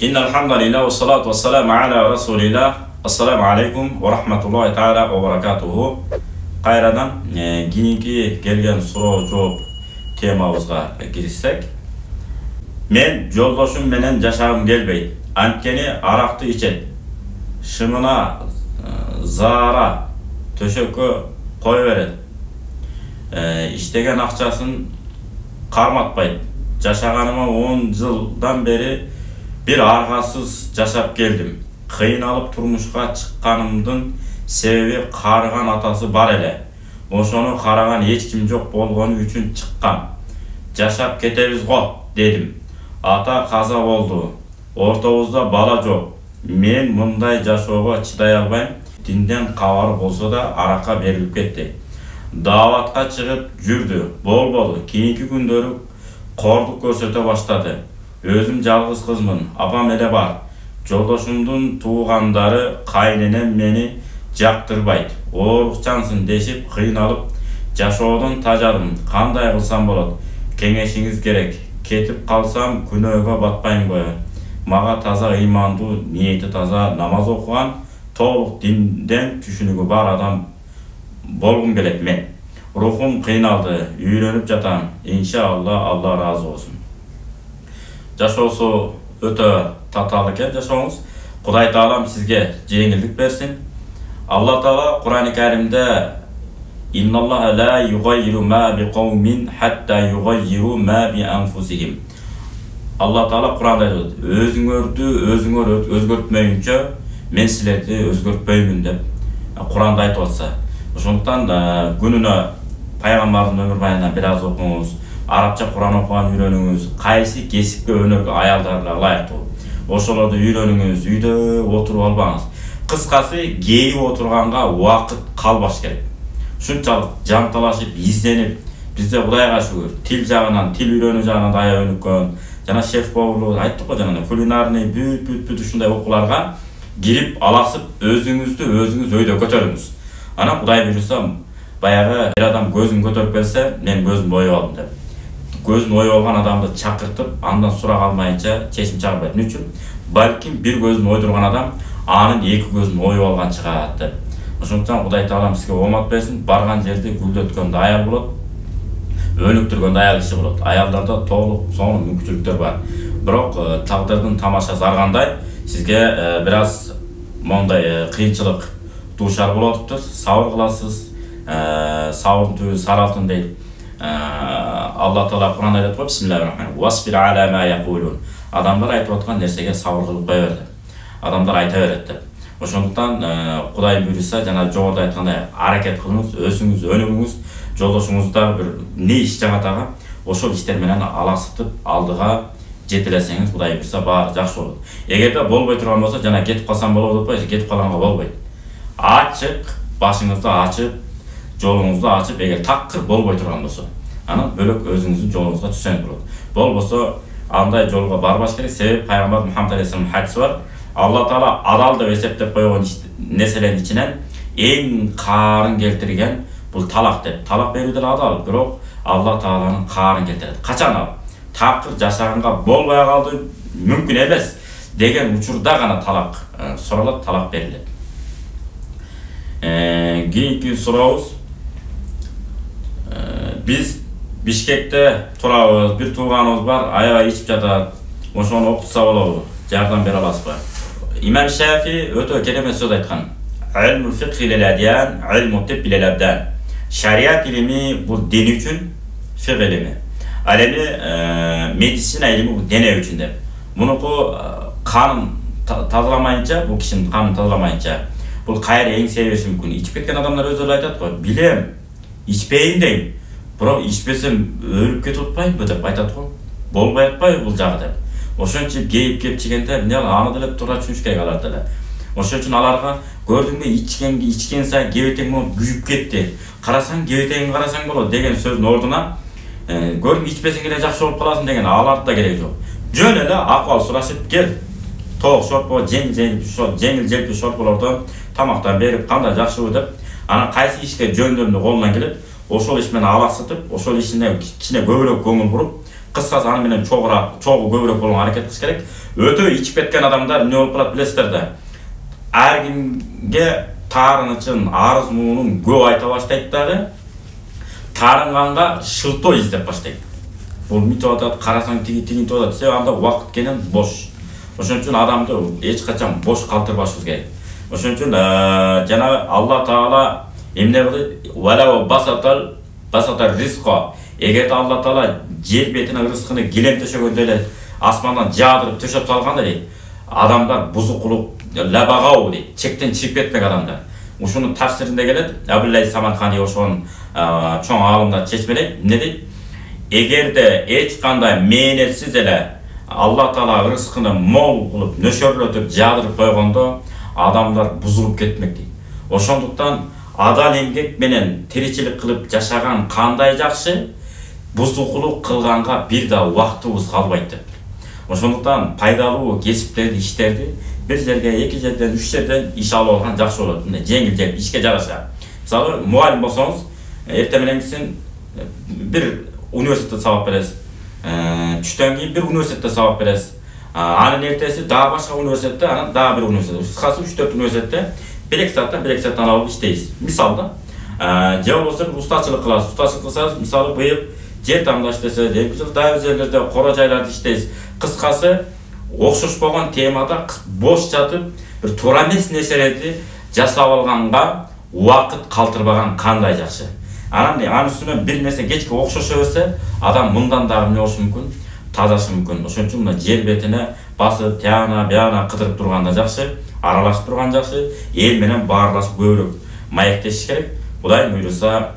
İnnel hamdalillah ve salatu ve selamu ala Resulillah. Assalamu alaikum ve rahmetullahi ta'ala ve berekatuhu. Qayradan keyinki kelgen so'rov javob temamızga girişsek. Men joldoshum menen jashagım gelbeydi. Antkeni arakты içet. Şımına zara töşökö koy veredi. İştegen akçaсын karmatpaydı. Жашаганыма 10 жылдан beri bir argasız жашап келдим. Кыйналып турмушка чыкканымдын себеби карыган атасы бар эле. Ошону караган эч ким жок болгону үчүн чыккам. Жашап кетебиз го дедим. Ата каза болду. Ортобузда бала жок. Мен мындай жашоого чыдай албайм. Динден кабары болсо да аракка берилип кетти. Даватка чыгып жүрдү. Болбоду. Кийинки күндөрү кордук көрсөтө баштады. Өзüm жалгыз кызмын, апам эле бар. Жолдошумдун туугандары кайненем мени жактырбайт. Оорукчансың дешип кыйналып жашоодон тажадым. Кандай кылсам болот? Кеңешиңиз керек. Кетип калсам күнөөгө батпайм-го. Мага таза ыймандуу, ниети таза, намаз окуган, толук динден түшүнүгү бар адам болгум келет мен. Рухум кыйналды, үйрөнүп жатам. Иншалла, Алла разы болсун. Жашоосу өтө татаал экен жашооңуз. Кудай таалам сизге жеңилдик берсин. Алла таала Кур'ан-ы Каримде Инналлаха ла югайру ма биқаумин хатта югайру ма би анфусихим. Алла таала Кур'анда айтат, өзүңөр өзгөртмөйүнчө мен силерди өзгөртпөймүн деп Кур'анда айтып атса. Ошондуктан күнүнө пайгамбардын өмүр баянынан бир аз окуңуз. Арапча Кур'ан окуган үйрөнүңүз, кайсы кесипке өнөргө аялдарга ылайыктуу. Ошолорду үйрөнүңүз, үйдө отуруп албаңыз. Кыскасы, кейип отурганга убакыт калбаш керек. Ушунчалык жанталашып, изденип, бизде Кудайга шүгүр, тил жагынан, тил үйрөнүү жагынан дая өнүккөн, жана шеф поварлоо айттык го жана кулинарный бүт ушундай окууларга кирип, алаксып, өзүңүз өйдө көтөрүңүз. Анан Кудай буйруса, баягы бир адам көзүн көтөрүп келсе, мен көзүмдү оюп алдым деп. Көзүн оюп алган адамды чакыртып, андан сурак алмайынча чечим чыгарбайт. Эмне үчүн? Балким бир көзүн ойдурган адам анын эки көзүн оюп алган чыгат деп. Ошондуктан Кудай таалам сизге оомат берсин. Барган жерде гүлдөткөн аял болот, өнүктүргөн аял киши болот. Аялдарда толук сонун мүмкүнчүлүктөр бар. Бирок тагдырдын тамашасы ар кандай сизге бир аз мондай кыйынчылык дуушар болуп атыптыр. Сабыр кыласыз. Сабырдын түбү сар алтын дейт. Алла таала Кур'анда айтат го, бисмиллахир-рахманир-рахим. Васбир ала ма якулун. Адамдар айтып аткан нерсеге сабыр кылып кое бер деп. Адамдар айта берет деп. Ошондуктан Кудай буйруса, жана жогоруда айткандай аракет кылыңыз, өзүңүз өнүгүңүз, жолдошуңузда бир не иш жагатага, ошол иштер менен алаксытып алдыга жетелесеңиз, Кудай буйруса баары жакшы болот. Эгерде болбой турган болсо, жана кетип калсам болот атпайсыз, кетип калганга болбойт. Ачык, башыңызды ачып, жолуңузду ачып, эгер такыр болбой турган болсо, анан бөлөк өзүңүздүн жолуңузга түшсөңүз болот. Болбосо андай жолго барбаш керек. Себеби пайгамбар Мухаммад алейхиссалам хадиси бар. Алла таала адал деп эсептеп койгон нерселердин ичинен эң каарын келтирген бул талак деп. Талак берүү деле адал, бирок Алла тааланын каарын келтирет. Качан ал такыр жашаганга болбой калды, мүмкүн эмес деген учурда гана талак суралат, талак берилет. Кийинки сурообуз. Биз Бишкекте турабыз, бир тууганыбыз бар, аябай ичип жатат. Ошону окутса болобу? Жардам бере аласызбы? Имам Шафи өтө керемет сөз айткан. Илмул фикх лил адиян, илму тиб лил абдан. Шариат илими бул дин үчүн, фикх илими. Ал эми медицина илими бул дене үчүн деп. Мунуку канын тазаламайынча, бул кишинин канын тазаламайынча, бул кайра эң себебиси мүмкүн. Ичип кеткен адамдар өздөрү айтат го, билем, ичпейин дейм. Бирок ичпесем өлүп кетип атпаймынбы деп айтат го. Болбой атпайбы бул жагы деп. Ошончо кейип кеп чигенде эмне аны деле туура түшүнүш керек алар деле. Ошон үчүн аларга көрдүңбү ичкен сайын кебетең менен күйүп кетти. Карасаң кебетеңин карасаң болот деген сөздүн ордуна көрдүң ичпесең эле жакшы болуп каласың деген аларды да кереги жок. Жөн эле акыбал сурашып кел. Тоок шорпо, жеңил желпи шорполордон тамактан берип кандай жакшыбы деп, анан кайсы ишке жөндөмдү колунан келет, ошол иш менен алаксытып, ошол ишине кичине көбүрөөк көңүл буруп, Кыскасы аны менен чогуу көбүрөөк болгонго аракет кылыш керек. Өтө ичип кеткен адамдар эмне болуп калат билесиздер да. Ар кимге таарынычын, арыз муунун көп айта баштайт дагы. Таарынганга шылтоо издеп баштайт. Бул мынтип атат, карасаң тигинтип атат. Себеби анда убакыт кенен бош. Ошон үчүн адамды эч качан бош калтырбашыбыз керек. Ошон үчүн жана Алла Таала эмне кылды? Вала басатар ризқа. Эгер Алла Таала жер бетине рызкыны гилем төшөгөндөй эле асмандан жаадырып төшөп салганда дейт, адамдар бузукулук лабагау дейт, чектен чыгып кетпек адамдар. Ушунун тафсиринде келет, Абдуллах Самарканди ошон чоң аалымдар чечмелейт. Эмне дейт? Эгерде эч кандай мээнетсиз эле Алла Таала рызкыны мол кылып, нөшөрлөтүп, жаадырып койгондо адамдар бузулуп кетмек дейт. Ошондуктан адал эмгек менен тиричилик кылып жашаган кандай жакшы, бузукулук кылганга бир да убактыбыз калбайт деп. Ошондуктан пайдалуу кесиптерди, иштерди бир жерге, эки жерден, үч жерден иш алып алган жакшы болот. Жеңил жеп ишке жараша. Мисалы, мугалим болсоңуз, эртең менен бир университетте сабак бересиз. Түштөн кийин бир университетте сабак бересиз. Анын эртеси дагы башка университетте, анан дагы бир университетте. Кыскасы 3-4 университетте бир сааттан алып иштейсиз. Мисалда, же болбосо устачылык кыласыз. Устачылык кылсаңыз, мисалы быйыл жер тамдаш десе, 2 жыл дайыр жерлерде кора жайларды иштейсиз. Кыскасы, окшош болгон темада бош жатып, бир туура эмес нерселерди жасап алганга убакыт калтырбаган кандай жакшы. Анан үстүнөн бир нерсе кечке окшошо берсе, адам мындан дагы эмне болушу мүмкүн? Тазашы мүмкүн. Ошон үчүн мына жер бетине басып, тияна, бияна кыдырып турганда жакшы, аралашып турган жакшы, эл менен баарлашып көбүрөөк маектешиш керек. Кудай буйруса,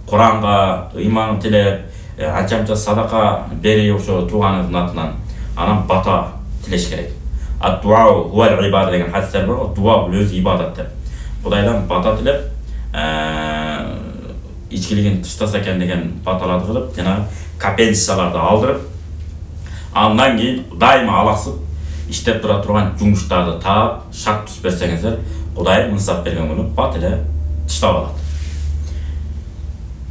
Куранга ыйман тилеп, анча-мынча садака берип ошо тууганыңыздын атынан анан бата тилеш керек. Ат-дуа хуал ибада деген хадистер бар, дуа бул өзү ибадат деп. Кудайдан бата тилеп, ичкилигин тыштаса экен деген баталарды кылып, жана компенсацияларды алдырып, андан кийин дайыма алаксып иштеп тура турган жумуштарды таап, шарт түз берсеңиздер, Кудай мынсап берген күнү бат эле тыштап алат.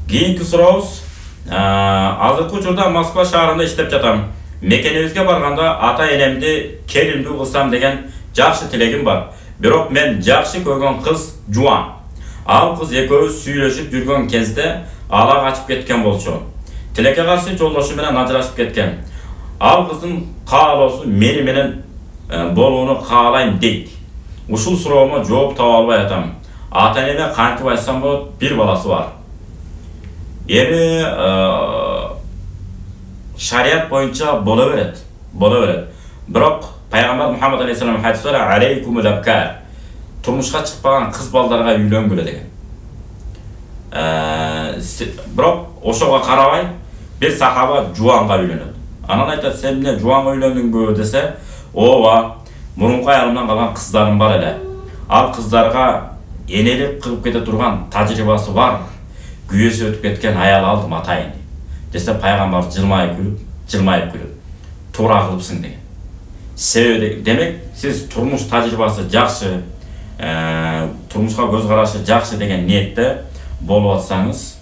Кийинки сурообуз, азыркы учурда Москва шаарында иштеп жатам. Мекенибизге барганда ата-энемди келиндүү кылсам деген жакшы тилегим бар. Бирок мен жакшы көргөн кыз жуан. Ал кыз экөөбүз сүйлөшүп жүргөн кезде ала качып кеткен болчу. Тилекке каршы жолдошу менен ажырашып кеткен. Ал кыздын каалоосу мени менен болууну каалайм дейт. Ушул суроомо жооп таба албай атам. Ата-энеме кантип айтсам болот? Бир баласы бар. Эми шарият боюнча боло берет. Бирок пайгамбар Мухаммад алейхиссалам хадис бар, алейкумул абкар. Турмушка чыкпаган кыз балдарга үйлөнгүлө деген. Бирок ошого карабай бир сахаба жуанга үйлөнөт. Анан айтат, сен эмне жуанга үйлөндүңбү десе, ооба, мурунку аялымдан калган кыздарым бар эле. Ал кыздарга энелик кылып кете турган тажрыйбасы бар. Күйөөсү өтүп кеткен аял алдым атайын десе, пайгамбар жылмайып күлүп, туура кылыпсың деген. Себеби демек, сиз турмуш тажрыйбасы жакшы, турмушка көз карашы жакшы деген ниетте болуп атсаңыз,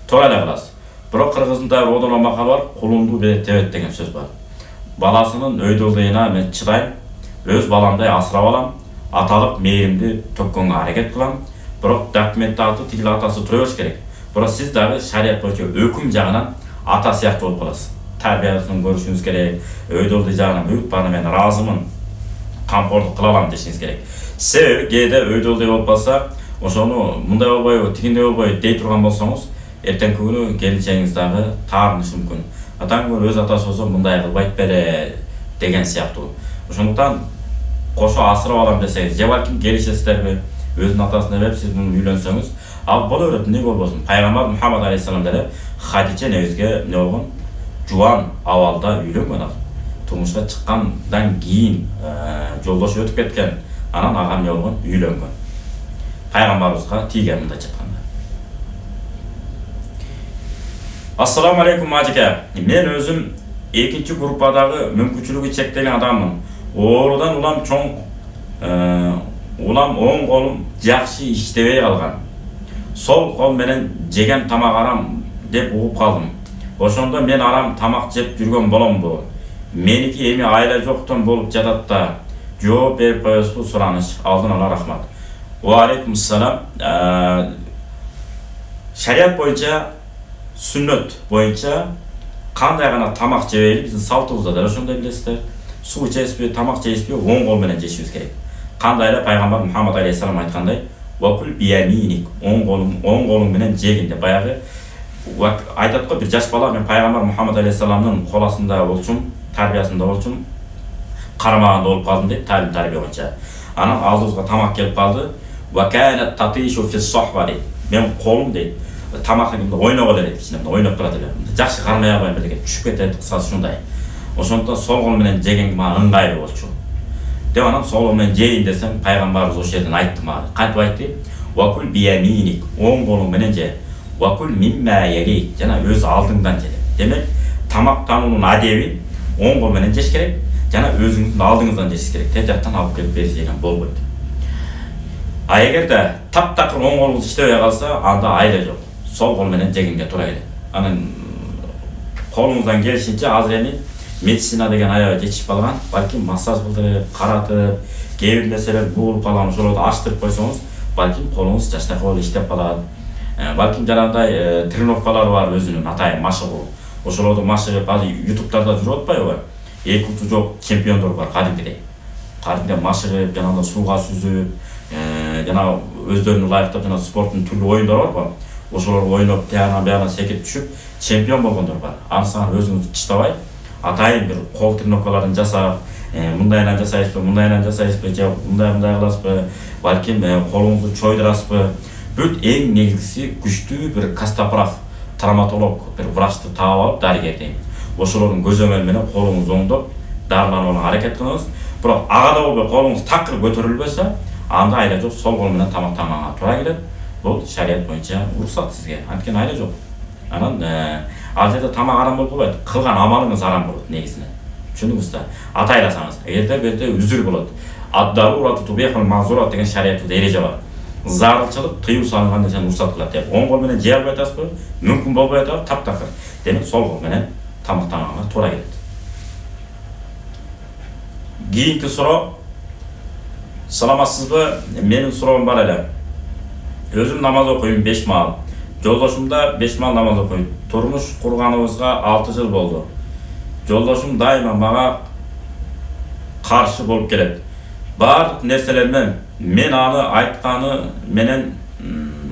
туура эле кыласыз. Бирок кыргыздын одон макалы бар, кулунду тебет деген сөз бар. Баласынын өйдөлдүйүнө мен чыдайм, өз баламдай асырап алам, аталык мээримди төккөнгө аракет кылам. Бирок документти атып тигил атасы тура бериш керек. Бирок сиз дагы шарият боюнча өкүм жагынан ата сыяктуу болуп каласыз. Тарбиясын көрүшүңүз керек, өйдөлдү жагынан бүт баары мен ыраазымын, камкордук кыла алам дешиңиз керек. Себеби кээде өйдөлдөй болуп калса, ошону мындай болбойбу, тигиндей болбойбу дей турган болсоңуз, эртеңки күнү келинчегиңиз дагы таарынышы мүмкүн. Атаңыз өз атасы болсо мындай кылбайт беле деген сыяктуу. Ошондуктан кошо асырап алам десеңиз, же балким келишесиздерби, өзүнүн атасына берип сиз муну үйлөнсөңүз, ал боло берет, эмне болбосун. Пайгамбар Мухаммад алейхиссалам деле Хадиче небизге эмне болгон? Жуан абалда үйлөнгөн ал. Турмушка чыккандан кийин жолдошу өтүп кеткен. Анан ага эмне болгон? Үйлөнгөн. Пайгамбарыбызга тийген мындайча айтканда. Ассаламу алейкум ажеке. Мен өзүм экинчи группадагы мүмкүнчүлүгү чектелген адаммын. Оорудан улам оң колум жакшы иштебей калган. Сол кол менен жеген тамак арам деп угуп калдым. Ошондо мен арам тамак жеп жүргөн боломбу? Меники эми айла жоктон болуп жатат да. Жооп берип коесузбу? Сураныч. Алдын ала рахмат. Ва алейкум ассалам. Шариат боюнча, сүннөт боюнча кандай гана тамак жебейли, биздин салтыбызда да ошондой билесиздер. Суу ичесизби, тамак жейсизби, оң кол менен жешибиз керек. Кандай эле пайгамбар Мухаммад алейхиссалам айткандай, "Вакул бияминик", оң колуң менен жегин деп. Баягы айтат го бир жаш бала, мен пайгамбар Мухаммад алейхиссаламдын коласында болчумун, тарбиясында болчумун, карамаганда болуп калдым дейт, талим тарбия боюнча. Анан алдыбызга тамак келип калды. "Ва канат татишу фи сохба" дейт. Мен колум дейт, тамакты ойноп алат, кичине ойноп турат эле. Жакшы кармай албайм деген, түшүп кетет, кысасы ушундай. Ошондон сол кол менен жеген мага ыңгайлуу болчу. Деп анан сол кол менен жейин десем, пайгамбарыбыз ошол жерден айтты мага. Кантип айтты? "Вакул бияминик", оң колуң менен же. "Вакул мимма яли", жана өз алдыңдан же. Демек, тамактануунун адеби оң кол менен жеш керек, жана өзүңүздүн алдыңыздан жеш керек. Теп жактан алып келип берип жеген болбойт. А эгерде таптакыр оң колуңуз иштебей калса, анда айла жок. Сол кол менен жегенге туура келет. Анан колуңуздан келишинче азыр эми медицина деген аябай жетишип калган. Балким массаж кылдырып, каратып, кээ бир нерселер буулуп калган, ошолорду ачтырып койсоңуз, балким колуңуз жаштайкы болуп иштеп калат. Балким жанагындай тренировкалар бар өзүнүн атайын машыгуу. Ошолорду машыгып, азыр YouTube'тарда жүрүп атпайбы? Эки уту жок чемпиондор бар кадимгидей. Кадимде машыгып, жанагындай сууга сүзүп, жана өздөрүнүн ылайыктап жана спорттун түрлүү оюндар бар. Ошолорду ойноп, тиягынан биягына секирип түшүп, чемпион болгондор бар. Аны өзүңүз чыштабай, атайын бир кол тренировкаларын жасап, мындайынан жасайсызбы, мындайынан жасайсызбы, же мындай кыласызбы, балким колуңузду чойдурасызбы. Бүт эң негизгиси күчтүү бир кастопраф, травматолог, бир врачты таап алып, дарыгер дейм. Ошолордун көзөмөлү менен колуңузду оңдоп, дарыланууга аракет кылыңыз. Бирок ага да болбой колуңуз такыр көтөрүлбөсө, анда айла жок, сол кол менен тамактанганга туура келет. Бул шарият боюнча уруксат сизге. Анткени айла жок. Анан ал жерде тамак арам болуп калбайт, кылган амалыңыз арам болот негизинен. Түшүндүңүз да? Атайласаңыз, эгерде берде үзүр болот. Ад-дарурату тубихул мазурат деген шариятта эреже бар. Зарылчылык тыюу салынган нерсени уруксат кылат деп. Оң кол менен жей албай атасызбы? Мүмкүн болбой атат, таптакыр. Демек сол кол менен тамактанганга туура келет. Кийинки суроо. Саламатсызбы? Менин суроом бар эле. Өзүм намаз окуйм 5 маал. Жолдошум да 5 маал намаз окуйт. Турмуш курганыбызга 6 жыл болду. Жолдошум дайыма мага каршы болуп келет. Бардык нерселермен мен аны айтканы менен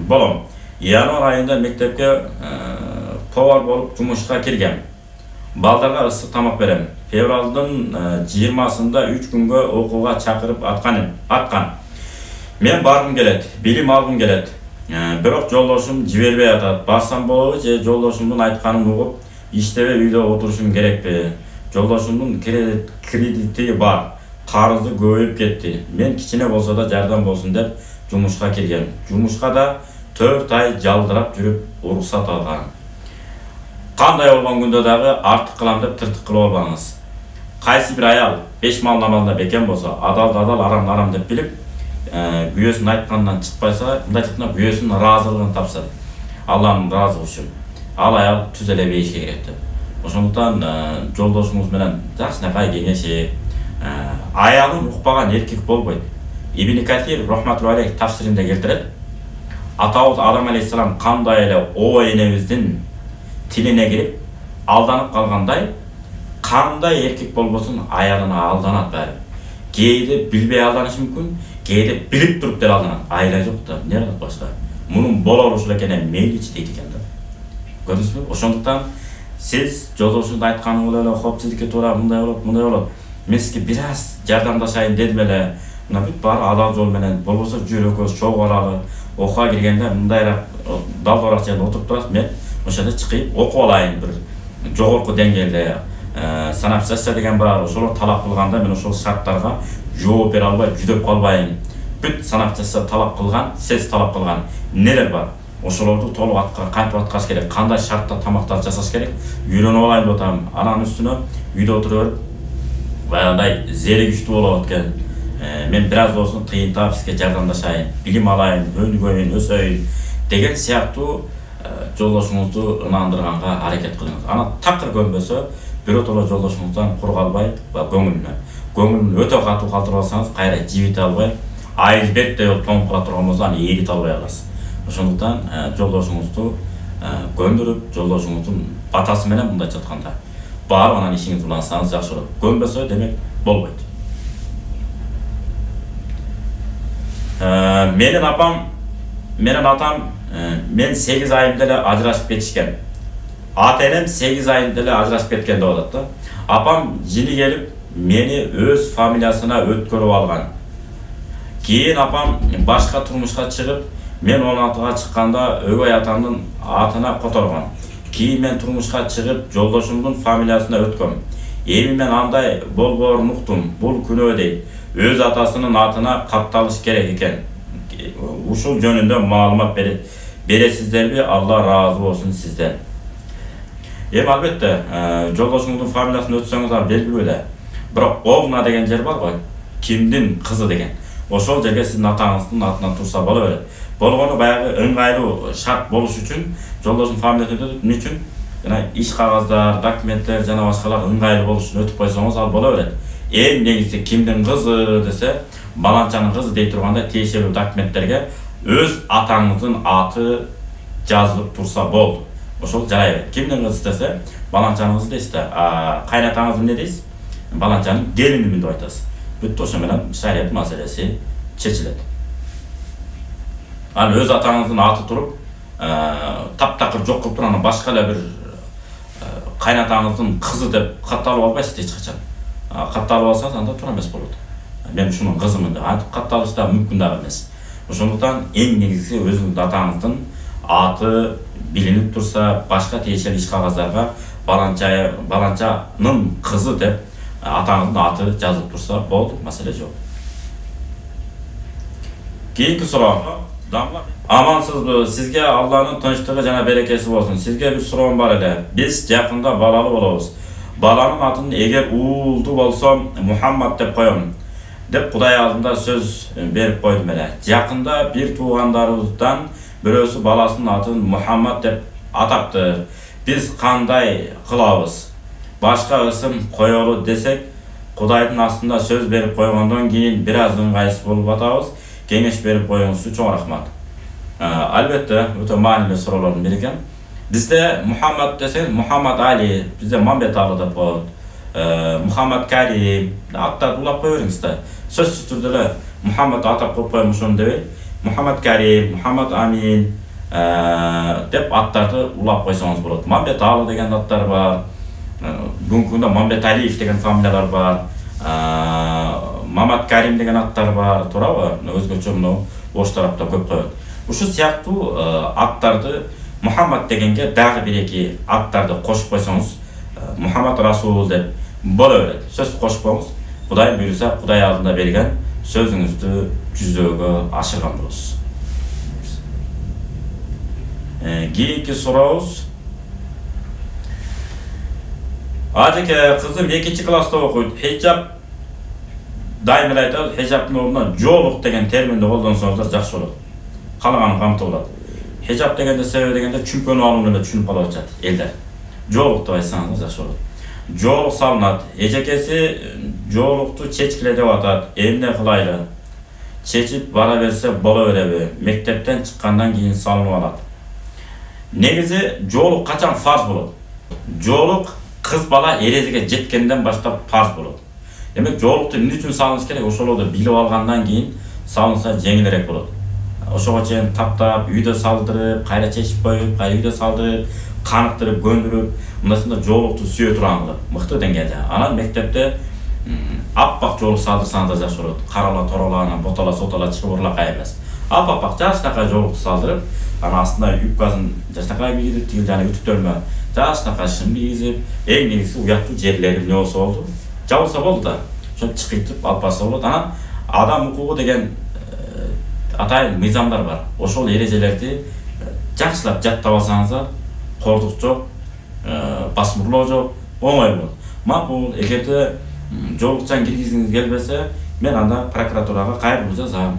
болом. Январ айында мектепке повар болуп жумушка киргем. Балдарга ысык тамак берем. Февралдын 20-сында 3 күнгө окууга чакырып аткан. Мен баргым келет, билим алгым келет. Бирок жолдошум жибербей атат. Барсам болобу же жолдошумдун айтканын угуп, иштебей үйдө отурушум керекпи? Жолдошумдун кредити бар. Карызы көбөйүп кетти. Мен кичине болсо да жардам болсун деп жумушка киргем. Жумушка да 4 ай жалдырап жүрүп уруксат алган. Кандай болгон күндө дагы артык кылам деп тыртык кылып албаңыз. Кайсы бир аял 5 маал намазда бекем болсо, адал арам деп билип, күйөөсүнүн айтканынан чыкпайса, мындай айтканда күйөөсүнүн ыраазылыгын тапса, Алланын ыраазылыгы үчүн, ал аял түз эле бейишке кирет деп. Ошондуктан жолдошуңуз менен жакшынакай кеңешип, аялын укпаган эркек болбойт. Ибн Катир рахматуллахи алейх тафсиринде келтирет. Атабыз Адам алейхиссалам кандай эле оо энебиздин тилине кирип алданып калгандай, кандай эркек болбосун аялына алданат баары. Кээде билбей алданышы мүмкүн, кээде билип туруп деле алданат. Айла жок да, эмне кылат башка? Мунун болор ушул экенин мейличи дейт экен да. Көрдүңүзбү? Ошондуктан сиз жолдошуңуздун айтканы эле хоп сиздики туура, мындай болот. Мен сизге бир аз жардамдашайын дедим эле. Мына бүт бар адал жол менен, болбосо жүрөкөз чогоралы, окууга киргенде мындайраак далбыраак жерде отуруп турасыз. Мен ошол жерде чыкып окуп алайын, бир жогорку деңгээлде санап сессия деген бар. Ошолор талап кылганда мен ошол шарттарга жооп бере албай, жүдөп калбайын. Бүт санап сессия талап кылган, сез талап кылган нелер бар? Ошолорду толук кантип аткарыш керек, кандай шартта тамактар жасаш керек, үйрөнүп алайын деп атам. Анан үстүнө үйдө отуруп баягындай зери күчтүү болот экен. Мен бир аз болсун тыйынтап сизге жардамдашайын, билим алайын, өнүгөйүн, өсөйүн деген сыяктуу жолдошуңузду ынандырганга аракет кылыңыз. Ана такыр көнбөсө, биротоло жолдошуңуздан кур калбай, көңүлүн өтө катуу калтырып алсаңыз, кайра жибите албай, айызбектей болуп тоңуп кала турган болсо, аны ээрите албай каласыз. Ошондуктан жолдошуңузду көндүрүп, жолдошуңуздун батасы менен мындайча айтканда барып анан ишиңизди улансаңыз жакшы болот. Көнбөсө демек болбойт. Менин атам мен 8 айымда эле ажырашып кетишкен. Ата-энем 8 айымда эле ажырашып кеткен деп атат да. Апам жини келип мени өз фамилиясына өткөрүп алган. Кийин апам башка турмушка чыгып, мен 16-га чыкканда өгөй атамдын атына которгон. Кийин мен турмушка чыгып, жолдошумдун фамилиясына өткөм. Эми мен андай болбоорун уктум. Бул күнөө дейт. Өз атасынын атына катталыш керек экен. Ушул жөнүндө маалымат бересиздерби? Алла ыраазы болсун сизден. Эми албетте, жолдошуңуздун фамилиясын өтсөңүз белгилүү эле. Бирок Огна деген жер бар го, кимдин кызы деген. Ошол жерге сиздин атаңыздын атынан турса боло берет. Болгону баягы ыңгайлуу шарт болуш үчүн жолдошун фамилиясын өтөт. Эмне үчүн? Жана иш кагаздар, документтер жана башкалар ыңгайлуу болуш үчүн өтүп койсоңуз ал боло берет. Эң негизи кимдин кызы десе, баланчанын кызы дей турганда тиешелүү документтерге өз атаңыздын аты жазылып турса болду. Ошол жарай берет. Кимдин кызы десе, баланчанын кызы дейсиз да. Кайнатаңыз эмне дейсиз? Баланчанын келини деп айтасыз. Бүттү, ошо менен шарият маселеси чечилет. Ал өз атаңыздын аты туруп, таптакыр жок кылып турган башка эле бир кайнатаңыздын кызы деп катталып албайсыз эч качан. Катталып алсаңыз анда туура эмес болот. Мен ушунун кызымын деп антип катталыш да мүмкүн да эмес. Ошондуктан эң негизгиси өзүңүздүн атаңыздын аты билинип турса, башка тиешелүү иш кагаздарга баланчанын кызы деп атаңыздын аты жазылып турса болду, маселе жок. Кийинки суроо. Амансызбы? Сизге Алланын тынчтыгы жана берекеси болсун. Сизге бир суроом бар эле. Биз жакында балалуу болобуз. Баланын атын эгер уулду болсо Мухаммад деп коем деп Кудай алдында сөз берип койдум эле. Жакында бир туугандарыбыздан бирөөсү баласынын атын Мухаммад деп атапты. Биз кандай кылабыз? Башка ысым коелу десек, Кудайдын астында сөз берип койгондон кийин бир аз ыңгайсыз болуп атабыз. Кеңеш берип коюңуз үчүн чоң рахмат. Албетте, өтө маанилүү суроолордун бири экен. Бизде Мухаммад десең, Мухаммад Али, бизде Мамбет Али деп коет. Мухаммад Карим, аттарды улап кое бериңиз да. Сөзсүз түрдө эле Мухаммад атап коюп коем ошону дебей, Мухаммад Карим, Мухаммад Амин деп аттарды улап койсоңуз болот. Мамбет Али деген аттар бар. Бүгүнкү күндө Мамбет Алиев деген фамилиялар бар. Мамат Карим деген аттар бар, туурабы? Өзгөчө мына ош тарапта көп коет. Ушул сыяктуу аттарды Мухаммад дегенге дагы бир-эки аттарды кошуп койсоңуз, Мухаммад Расул деп боло берет. Сөз кошуп коюңуз. Кудай буйруса, Кудай алдында берген сөзүңүздү жүзөөгө ашырган болосуз. Кийинки сурообуз. Ажеке, кызым 2-класста окуйт. Хиджаб дайым эле айтабыз, хиджабтын ордуна жоолук деген терминди колдонсоңуздар жакшы болот. Каалаганы камтып алат. Хиджаб дегенде себеби дегенде чүмпөнү алууну эле түшүнүп калып атышат элдер. Жоолук деп айтсаңыз жакшы болот. Жоолук салынат. Эжекеси жоолукту чечкиле деп атат. Эмне кылайлы? Чечип бара берсе боло береби? Мектептен чыккандан кийин салынып алат. Негизи жоолук качан фарз болот? Жоолук кыз бала эрезиге жеткенден баштап фарз болот. Демек жоолукту эмне үчүн салыныш керек? Ошолорду билип алгандан кийин салынса жеңилирээк болот. Ошого чейин таптап, үйдө салдырып, кайра чечип коюп, кайра үйдө салдырып, каныктырып, көндүрүп, мындайсында жоолукту сүйө турган кылып, мыкты деңгээлде. Анан мектепте аппак жоолук салдырсаңыз да жакшы болот. Карала, торала, анан ботала, сотала чыгып урлакай эмес. Аппак жашнакай жоолукту салдырып, анан астына юбкасын жашнакай кийирип, тигил жана үтүктөрүнө жашнакай шым кийгизип, эң негизги уяттуу жерлери эмне болсо болду, жабылса болду да. Ошентип чыкытып алып барса болот. Анан адам укугу деген атайын мыйзамдар бар. Ошол эрежелерди жакшылап жаттап алсаңыздар, кордук жок, басмырлоо жок, оңой болот. Макул, эгерде жоолукчан киргизгиңиз келбесе, мен анда прокуратурага кайрылуу жазам.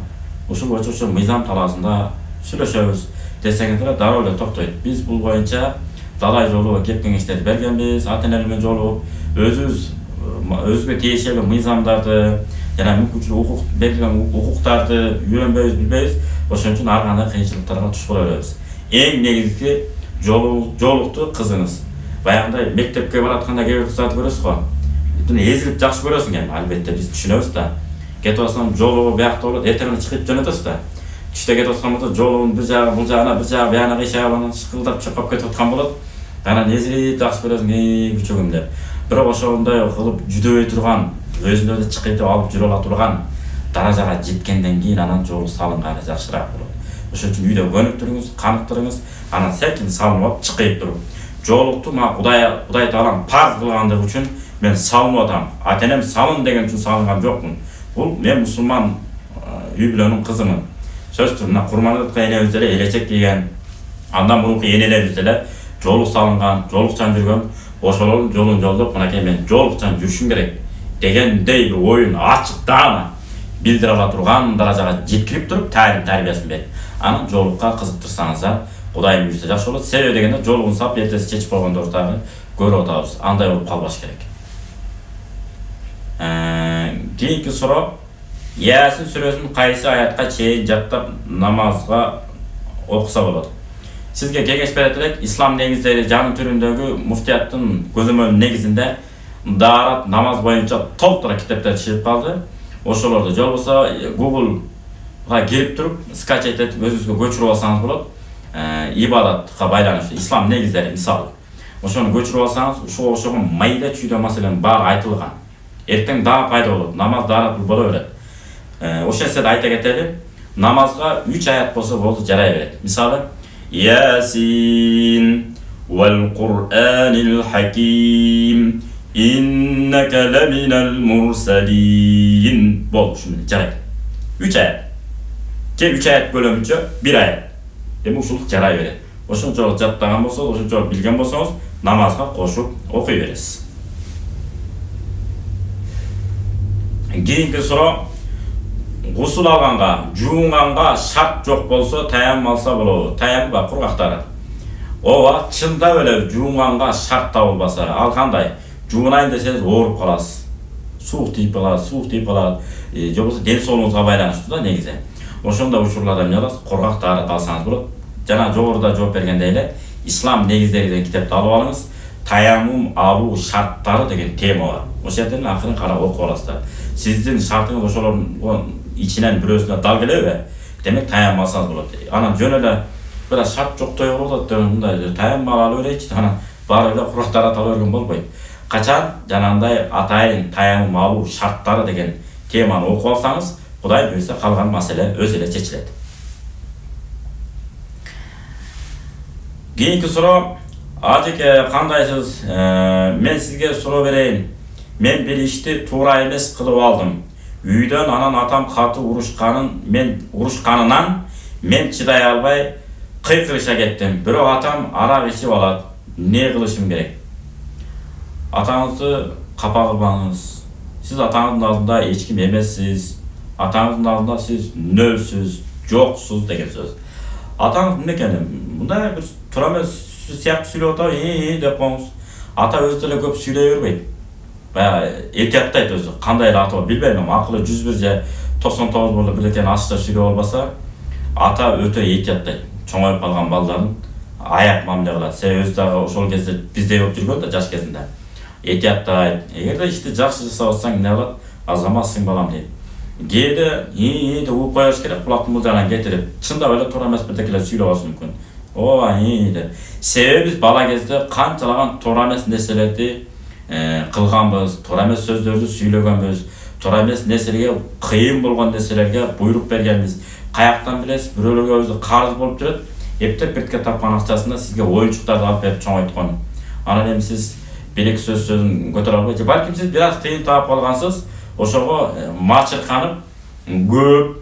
Ушул боюнча ошо мыйзам талаасында сүйлөшөбүз. десеңиздер дароо эле токтойт. Биз бул боюнча далай жолу кеп кеңештерди бергенбиз, ата-энелер менен жолугуп өзүбүзгө тиешелүү мыйзамдарды жана мүмкүнчүлүк укук берилген укуктарды үйрөнбөйбүз, билбейбиз. Ошон үчүн ар кандай кыйынчылыктарга туш боло беребиз. Эң негизги жолукту кызыңыз. Баягындай мектепке баратканда кээ бир кыздарды көрөсүз го. Бүтүн эзилип жакшы көрөсүң эми, албетте биз түшүнөбүз да. Кетип атсам жолу биякта болот, эртең чыгып жөнөтөсүз да. Түштө кетип атканда жолунун бир жагы, бул жагына, бир жагы баягы кыйшааланып, шыкылдап чокоп кетип аткан болот. Анан эзилип жакшы көрөсүң, күчөгүм деп. Бирок ошондой кылып жүдөбөй турган, өзүнө чыкытып алып жүрө ала турган даражага жеткенден кийин анан жолу салынганы жакшыраак болот. Ошон үчүн үйдө көнүктүрүңүз, каныктырыңыз, анан секин салынып алып чыкып туруп. Жолукту мага Кудай Таалам парз кылгандыгы үчүн мен салынып атам. Ата-энем салын деген үчүн салынган жокмун. Бул мен мусулман үй бүлөнүн кызымын. Сөзсүз мына курмандыкка энебиз деле элечек кийген, андан мурунку энелерибиз деле жолу салынган, жолукчан жүргөн, ошолордун жолун жолдоп, мынакей мен жолукчан жүрүшүм керек дегендей бир оюн ачык даана билдире ала турган даражага жеткирип туруп, тарбиясын берип, анан жолукка кызыктырсаңыздар, Кудайым буйрса жакшы болот. Себеби дегенде жолугун сап эртеси чечип койгондор дагы көрүп атабыз. Андай болуп калбаш керек. Кийинки суроо: Ясин сүрөсүн кайсы аятка чейин жаттап намазга окуса болот? Сизге кеңеш берет элек, ислам негиздери жаңы түрүндөгү муфтияттын көзөмөлүнүн негизинде даарат намаз боюнча толтура китептер чыгып калды. Ошолорду же болбосо Google'га кирип туруп, скачать этип өзүңүзгө көчүрүп алсаңыз болот. Ибадатка байланыштуу ислам негиздери мисалы. Ошону көчүрүп алсаңыз, ошого майда чүйдө маселенин баары айтылган. Эртең даа пайда болот, намаз даарат боло берет. Ошол нерседи айта кетели, намазга 3 аят болсо болду, жарай берет. Мисалы, Ясин вал Кур'анил Хаким иннака ламинал мурсалин. Болду, ушуну жарай. 3 аят. Же 3 аят бөлөмүнчө 1 аят. Эми ушул жарай берет. Ошончолук жаттаган болсо, ошончолук билген болсоңуз, намазга кошуп окуй бересиз. Кийинки суроо: Гусул алганга, жуунганга шарт жок болсо, таям алса болобу? Таям ба кургактары. Ооба, чындап эле жуунганга шарт табылбаса, ал кандай? Жуунайын десеңиз ооруп каласыз. Суук тийип калат, же болбосо ден соолугуңузга байланыштуу да негизи. Ошондой учурларда эмне кыласыз? Кургактары алсаңыз болот. Жана жогоруда жооп бергендей эле, ислам негиздери деген китепти алып алыңыз. Таяммум алуу шарттары деген тема бар. Ошол жерден акырын карап окуп аласыздар. Сиздин шартыңыз ошолордун ичинен бирөөсүнө дал келеби? Демек таям алсаңыз болот. Анан жөн эле бир шарт жоктой болот деп мындай таям алып берейчи, анан баары эле кургактар ала берген болбойт. Качан жанагындай атайын таяммум алуу шарттары деген теманы окуп алсаңыз, Кудай буйрса калган маселе өзү эле чечилет. Кийинки суроо: Ажеке, кандайсыз? Мен сизге суроо берейин. Мен бир ишти туура эмес кылып алдым. Үйдөн анан атам катуу урушканынан мен чыдай албай кыйкырыша кеттим. Бирок атам арак ичип алат. Не кылышым керек? Атаңызды капа кылбаңыз. Сиз атаңыздын алдында эч ким эмессиз. Атаңыздын алдында сиз нөлсүз, жоксуз деген сөз. Атаңыз эмне экен? Мындай бир туура эмес сыяктуу сүйлөп атабы, деп коңуз. Ата өзү деле көп сүйлөй бербейт. Баягы этияттайт өзү. Кандай эле ата билбейм, акылы 101 же 99 болду бир экен ашыкча сүйлөп албаса, ата өтө этияттайт. Чоңоюп калган балдарын аяк мамиле кылат. Себеби өзү дагы ошол кезде бизде болуп жүргөн да жаш кезинде. Этияттайт. Эгерде ишти жакшы жасап атсаң эмне кылат? Азаматсың балам дейт. Кээде деп угуп коюш керек, кулактын бул жагынан кетирип. Чындап эле туура эмес бирдекелер сүйлөп алышы мүмкүн. Ооба, деп. Себеби биз бала кезде канчалаган туура эмес нерселерди кылганбыз, туура эмес сөздөрдү сүйлөгөнбүз, туура эмес нерселерге, кыйын болгон нерселерге буйрук бергенбиз. Каяктан билесиз, бирөөлөргө өзү карыз болуп жүрөт. Эптеп биртке тапкан акчасында сизге оюнчуктарды алып берип чоңойткон. Анан эми сиз бир-эки сөзүн көтөрө албай, же балким сиз бир аз тыйын таап калгансыз, ошого мачырканып, көп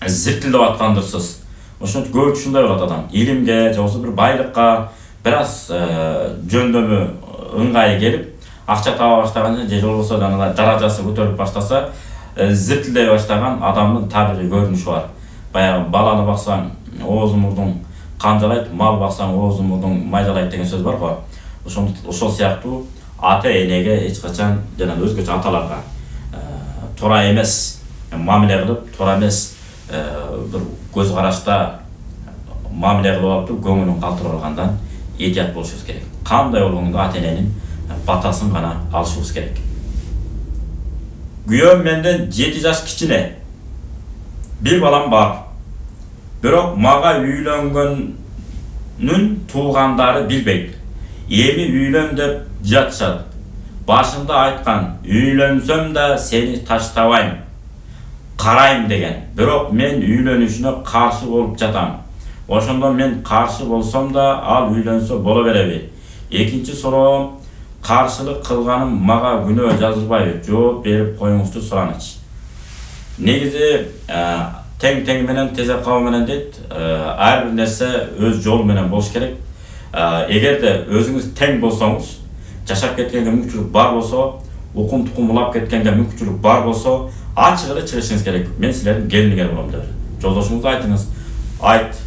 зиртилдеп аткандырсыз. Ошон көп ушундай болот адам. Илимге, же болбосо бир байлыкка бир аз жөндөмү ыңгайы келип, акча таба баштаганда, же болбосо жанагы даражасы көтөрүлүп баштаса, зиртилдей баштаган адамдын табигый көрүнүшү бар. Баягы баланы баксаң, оозу мурдуң канжалайт, мал баксаң оозун мурдуң майжалайт деген сөз бар го. Ошол сыяктуу ата энеге эч качан жана өзгөчө аталарга туура эмес мамиле кылып, туура эмес бир көз карашта мамиле кылып алып туруп көңүлүн калтырып алгандан этият болушубуз керек. Кандай болгондо ата эненин батасын гана алышыбыз керек. Күйөөм менден 7 жаш кичине. Bir balam бар. Бирок мага үйлөнгөнүн туугандары билбейт. Эми үйлөн деп жатышат. Башында айткан, үйлөнсөм да сени таштабайм, карайм деген. Бирок мен үйлөнүшүнө каршы болуп жатам. Ошондо мен каршы болсом да ал үйлөнсө боло береби? Экинчи суроом, каршылык кылганым мага күнөө жазылбайбы? Жооп берип коюңузчу суранычы. Негизи тең менен тезе кабы менен дейт. Ар бир нерсе өз жолу менен болуш керек. Эгерде өзүңүз тең болсоңуз, жашап кеткенге мүмкүнчүлүк бар болсо, укум тукум улап кеткенге мүмкүнчүлүк бар болсо, ачык эле чыгышыңыз керек. Мен силердин келиниңер болом деп. Жолдошуңузга айтыңыз. Айт,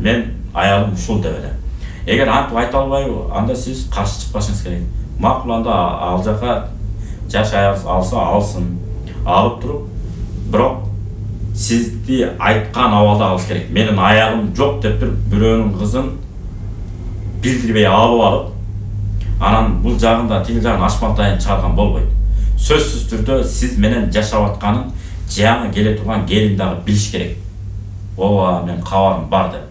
мен аялым ушул деп эле. Эгер антип айта албайбы, анда сиз каршы чыкпашыңыз керек. Макул, анда ал жака жашай алса алсын. Алып туруп, бирок сизди айткан абалда алыш керек. Менин аялым жок деп бирөөнүн кызын билдирбей алып алып, анан бул жагында тиги жагын ашмактайын чыгарган болбойт. Сөзсүз түрдө сиз менен жашап атканын жаңы келе турган келин дагы билиш керек. Ооба, мен кабарым бар деп.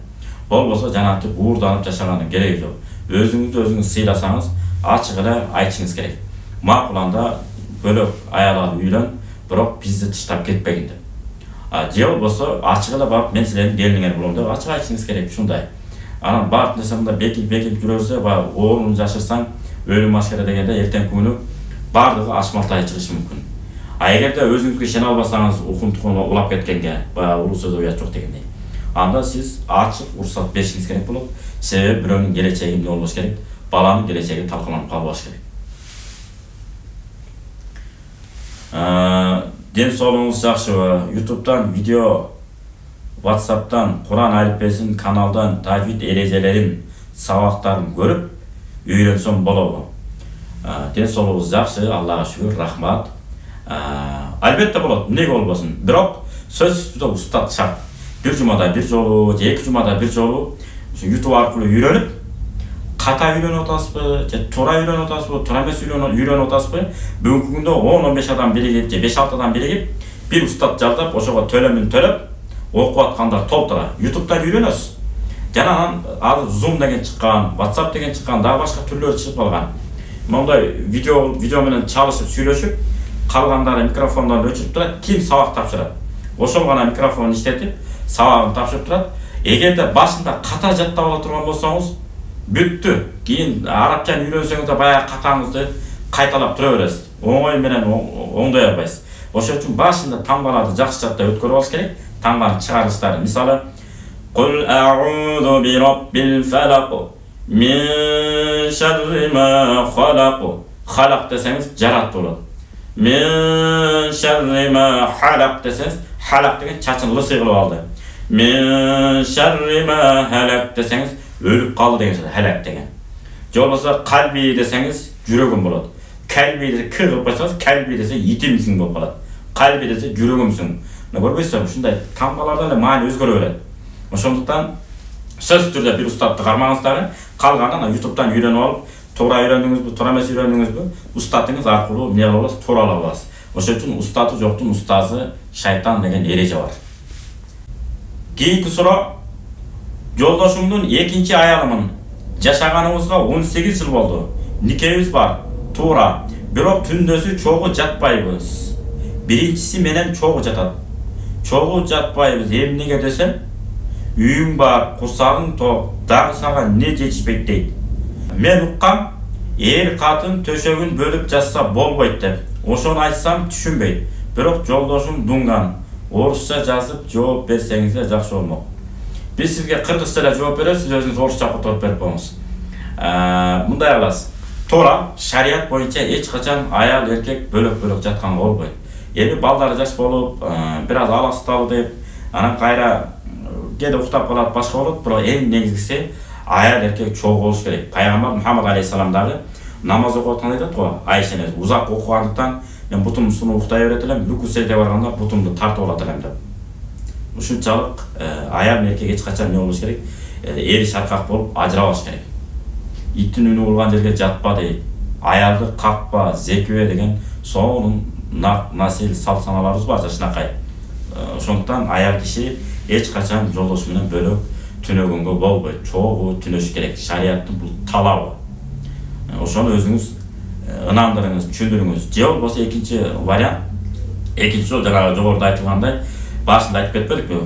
Болбосо жанагынтип уурданып жашаганын кереги жок. Өзүңүздү сыйласаңыз, ачык эле айтышыңыз керек. Макул, анда бөлөк аял алып үйлөн, бирок бизди тыштап кетпегин деп. Же болбосо ачык эле барып, мен силердин келиниңер болом деп ачык айтышыңыз керек. Ушундай. Анан барып нерсемде бекип жүрөрсө, оорун жашырсаң өлүм ашкера дегенде эртең күнү бардыгы ашмактай чыгышы мүмкүн. Эгерде өзүңүзгө ишене албасаңыз, укум тукум улап кеткенге, улуу сөз уят жок дегендей, анда сиз ачык уруксат беришиңиз керек болот. Себеби бирөөнүн келечеги эмне болбош керек? Баланын келечеги талкууланып калбаш керек. Ден соолугуңуз жакшыбы? YouTube'дан видео, WhatsApp'tan Kur'an alifbesinin kanaldan tajvid erejelerin sabaqtарын көрүп үйрөнсөм болобу? Den соолугуңуз жакшы, Аллага шүгүр, рахмат. Албетте болот, эмнеге болбосун. Бирок сөзсүз түрдө устат шарт. Бир жумада бир жолу, же эки жумада бир жолу YouTube аркылуу үйрөнүп, ката үйрөнүп атасызбы, же туура үйрөнүп атасызбы, туура эмес үйрөнүп атасызбы? Бүгүнкү күндө 10-15 адам биригип, же 5-6 адам биригип, бир устат жалдап, ошого төлөмүн төлөп, окуп аткандар толтура. YouTube'дан үйрөнөсүз. Жана азыр Zoom деген чыккан, WhatsApp деген чыккан, дагы башка түрлөрү чыгып калган. Мондай видео менен чалышып сүйлөшүп, калгандары микрофондон өчүрүп турат, ким сабак тапшырат. Ошол гана микрофон иштетип, сабагын тапшырып турат. Эгерде башында ката жаттап ала турган болсоңуз, бүттү. Кийин арабча үйрөнсөңүз да баягы катаңызды кайталап тура бересиз. Оңой менен оңдой албайсыз. Ошол үчүн башында таңбаларды жакшы жаттап өткөрүп алыш керек. Таңбанын чыгарыштары. Мисалы, Кул а'уду би раббил фалaq min şerri ma halaq. Halaq desеңиз жарат болот. Min şerri ma halaq desеңиз, halaq деген чачын лысый кылып алды. Min şerri ma halaq desеңиз, өлүп калды деген сөз, halaq деген. Же болбосо калби десеңиз, жүрөгүм болот. Калби десе к кылып койсоңуз, калби десе итимсиң болуп калат. Калби десе жүрөгүмсүң. Көрбөйсүзбү, ушундай таңбалардан эле маани өзгөрө берет. Ошондуктан сөз түрдө бир устатты кармаңыздар, калганын YouTube'дан үйрөнүп алып, туура үйрөндүңүзбү, туура эмес үйрөндүңүзбү, устатыңыз аркылуу эмне кыла аласыз, туура ала аласыз. Ошол үчүн устаты жоктун устазы шайтан деген эреже бар. Кийинки суроо, жолдошумдун экинчи аялымын. Жашаганыбызга 18 жыл болду. Никебиз бар, туура. Бирок түндөсү чогуу жатпайбыз. Биринчиси менен чогуу жатат. Чогуу жатпайбыз. Эмнеге десем, үйүң бар, курсагың ток, дагы сага эмне жетишпейт дейт. Мен уккам, катын төшөгүн бөлүп жатса болбойт деп. Ошону айтсам түшүнбөйт. Бирок жолдошум дуңган. Орусча жазып жооп берсеңиз жакшы болмок. Биз сизге кыргызча эле жооп беребиз, сиз өзүңүз орусча которуп берип коюңуз. Мындай кыласыз. Туура, шарият боюнча эч качан аял эркек бөлөк-бөлөк жатканга болбойт. Эми балдары жаш болуп, бир аз аласталып деп, анан кайра кээде уктап калат, башка болот, бирок эң негизгиси аял эркек чогуу болуш керек. Пайгамбар Мухаммад алейхиссалам дагы намаз окуп атканда айтат го, Айшаны узак окугандыктан мен бутумдун устуна уктай берет элем, рүкү сеждеге барганда бутумду тартып алат элем деп. Ушунчалык аял эркек эч качан не болуш керек, эри шаркак болуп ажырабаш керек. Иттин үнү болгон жерге жатпа дейт. Аялды какпа, зекибе деген сонун насил салт-саналарыбыз бар жашынакай. Ошондуктан аял киши эч качан жолдошу менен бөлөк түнөгөнгө болбойт. Чогуу түнөш керек. Шариаттын бул талабы. Ошону өзүңүз ынандырыңыз, түшүндүрүңүз. Же болбосо экинчи вариант, экинчи жол жанагы жогоруда айтылгандай, башында айтып кетпедикпи?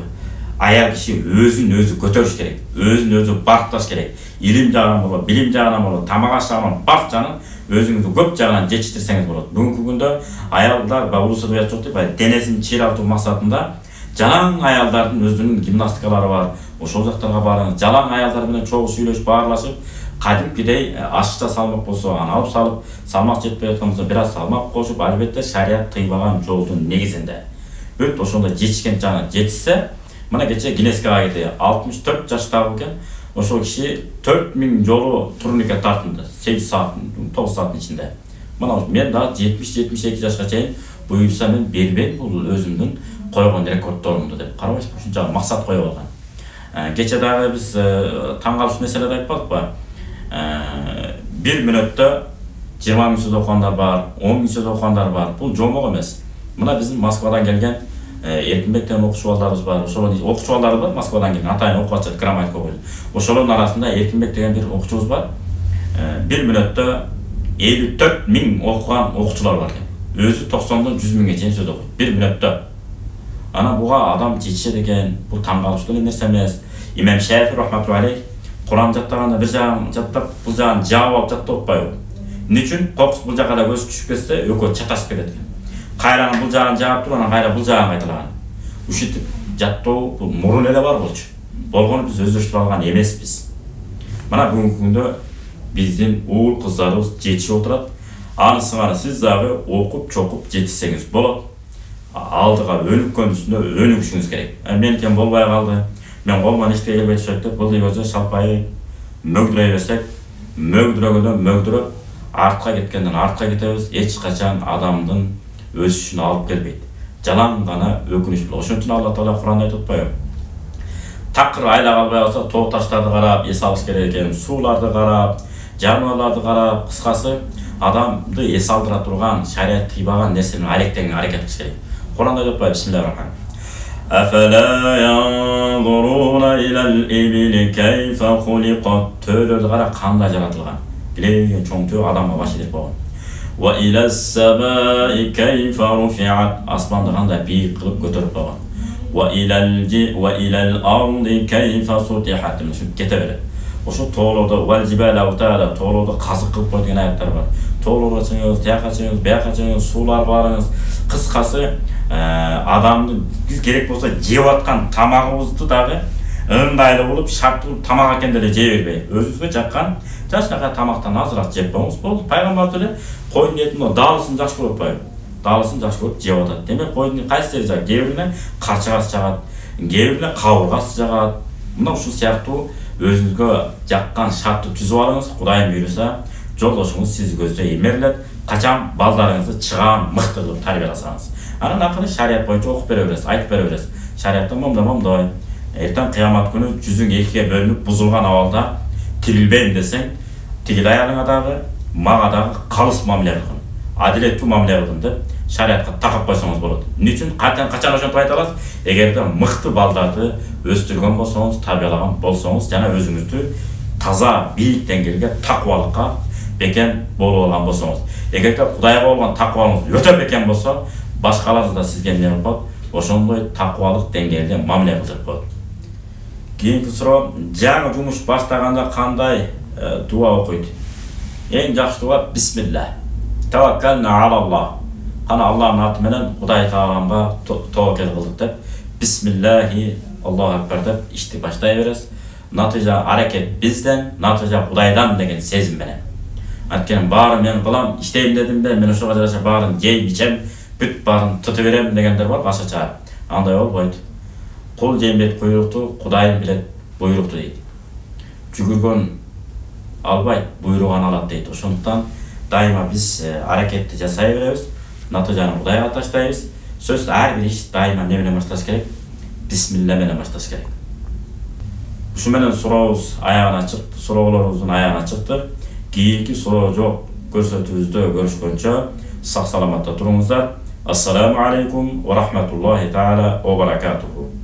Аял киши өзүн өзү көтөрүш керек, өзүн өзү баркташ керек. Илим жагынан болот, билим жагынан болот, тамак аш жагынан, бак жагынан өзүңүздү көп жагынан жетиштирсеңиз болот. Бүгүнкү күндө аялдар улусуда уят жок деп, денесин чыйралтуу максатында жалаң аялдардын өзүнүн гимнастикалары бар. Ошол жактарга барыңыз. Жалаң аялдар менен чогуу сүйлөшүп, баарлашып, кадимкидей ашыкча салмак болсо, аны алып салып, салмак жетпей атканда бир аз салмак кошуп, албетте шарият тыйбаган жолдун негизинде. Бүт ошондо жетишкен жагына жетишсе, мына кече Гиннескага кетти. 64 жаштагы экен. Ошол киши 4000 жолу турникке тартынды. 8 саат, 9 сааттын ичинде. Мына мен да 70-72 жашка чейин буюрса мен бербейм бул өзүмдүн койгон рекордторумду деп карабайсызбы? Ушунча максат коюп алган. Кече дагы биз таң калыш нерселерди айтпадыкпы? 1 мүнөттө 20 000 сөз окугандар бар, 10 000 сөз окугандар бар. Бул жомок эмес. Мына биздин Москвадан келген Эркинбек деген окуучу балдарыбыз бар. Ошол окуучу балдар бар, Москвадан келген, атайын окуп атышат, грамматика окуйт. Ошолордун арасында Эркинбек деген бир окуучубуз бар. 1 мүнөттө 54 000 окуган окуучулар бар экен. Өзү 90-дан 100 000ге чейин сөз окуйт 1 мүнөттө. Ана буга адам жетишет экен. Бул таң калыштуу нерсе эмес. Имам Шафи рахматуллахи алейх Куран жаттаганда бир жагын жаттап, бул жагын жаап алып жаттап атпайбы? Эмне үчүн? Кокус бул жакка да көз түшүп кетсе, экөө чаташып кетет экен. Кайранын бул жагын жаап туруп, анан кайра бул жагын кайталаган. Ушинтип жаттоо бул мурун эле бар болчу. Болгону биз өздөштүрүп алган эмеспиз. Мына бүгүнкү күндө биздин уул кыздарыбыз жетишип отурат. Анысыңары сиз дагы окуп, чокуп жетишсеңиз болот. Алдыга өнүккөн үстүндө өнүгүшүңүз керек. Менкен болбой калды. Мен колуман ишке келбей түшөт деп, бул өзү шалпайып мөгдүрөй берсек, мөгдүрөгөндөн мөгдүрөп, артка кеткенден артка кетебиз. Эч качан адамдын өсүшүнө алып келбейт. Жалаң гана өкүнүч болот. Ошон үчүн Алла Таала Куранда айтып атпайбы? Такыр айла калбай калса, тоо таштарды карап эс алыш керек экен, сууларды карап, жаныбарларды карап, кыскасы адамды эс алдыра турган, шарият тыйбаган нерсени алектенген аракет кылыш керек. Куранда айтып атпайбы? Бисмиллахир-рахманир-рахим. Афала янзурuna ilal ibili kayfa khuliqat. Töөлөрдү кара кандай жаратылган. Билеген чоң төө адамга баш ийип койгон. Wa ila as-samaa'i kayfa rufi'at. Асманды кандай бийик кылып көтөрүп койгон. Wa ila al-ardi kayfa sutihat. Мына кете берет. Ошо тоолордо wal jibala utala, тоолордо казык кылып койгон аяттар бар. Тоолорго чыгыңыз, тияка чыгыңыз, бияка чыгыңыз, суулар барыңыз. Кыскасы адамды биз керек болсо жеп аткан тамагыбызды дагы ыңгайлуу болуп, шарттуу тамак экенде эле жей бербей, өзүбүзгө жаккан жашынакай тамактан азыраак жеп коюңуз болду. Пайгамбар деле койдун этин даалысын жакшы көрүп атпайбы? Даалысын жакшы көрүп жеп атат. Демек койдун кайсы жери жагат? Кээ бирине карчагасы жагат, кээ бирине кабыргасы жагат. Мына ушул сыяктуу өзүңүзгө жаккан шартты түзүп алыңыз. Кудайым буйруса, жолдошуңуз сизди көздөй эмерлет. Качан балдарыңызды чыгаан мыкты кылып тарбияласаңыз. Анан акыры шарият боюнча окуп бере бересиз, айтып бере бересиз. Шариятта момдой. Эртең кыямат күнү жүзүң экиге бөлүнүп бузулган абалда тирилбейм десең, тигил аялыңа дагы, мага дагы калыс мамиле кылгын, адилеттүү мамиле кылгын деп шариятка такап койсоңуз болот. Эмне үчүн? Качан ошентип айта аласыз? Эгерде мыкты балдарды өстүргөн болсоңуз, тарбиялаган болсоңуз, жана өзүңүздү таза бийик деңгээлге такыбалыкка бекен болуп алган болсоңуз. Эгерде Кудайга болгон такыбалыгыңыз өтө бекен болсо, башкалар да сизге эмне кылып коет? Ошондой такыбалык деңгээлде мамиле кылдырып коет. Кийинки суроо, жаңы жумуш баштаганда кандай дуа окуйт? Эң жакшы дуа бисмилlah. Таваккална алаллах. Ана Аллахтын аты менен Кудай Тааламга тоокел кылдык деп, бисмиллахи Аллаху акбар деп ишти баштай бересиз. Натыйжа аракет бизден, натыйжа Кудайдан деген сезим менен. Анткени баарын мен кылам, иштейм дедим де, мен ошого жараша баарын жейм, ичем, бүт баарын тутуп берем дегендер бар, башкача. Андай болбойт. Kul cemiyet buyruktu, Kudayım bilet buyruktu deydi. Жүгірген албай, бұйрығын алады дейді. Ошондуктан дайыма биз аракетти жасай беребиз, натыйжаны Кудайга таштайбыз. Сөз ар бир иш дайыма эмне менен башташ керек? Бисмилла менен башташ керек. Ушу менен сурообуз аягына чыкты, суроолорубуздун аягына чыкты. Кийинки суроо жооп көрсөтүүбүздө көрүшкөнчө сак саламатта туруңуздар. Ассаламу алейкум ва рахматуллахи таала ва баракатуху.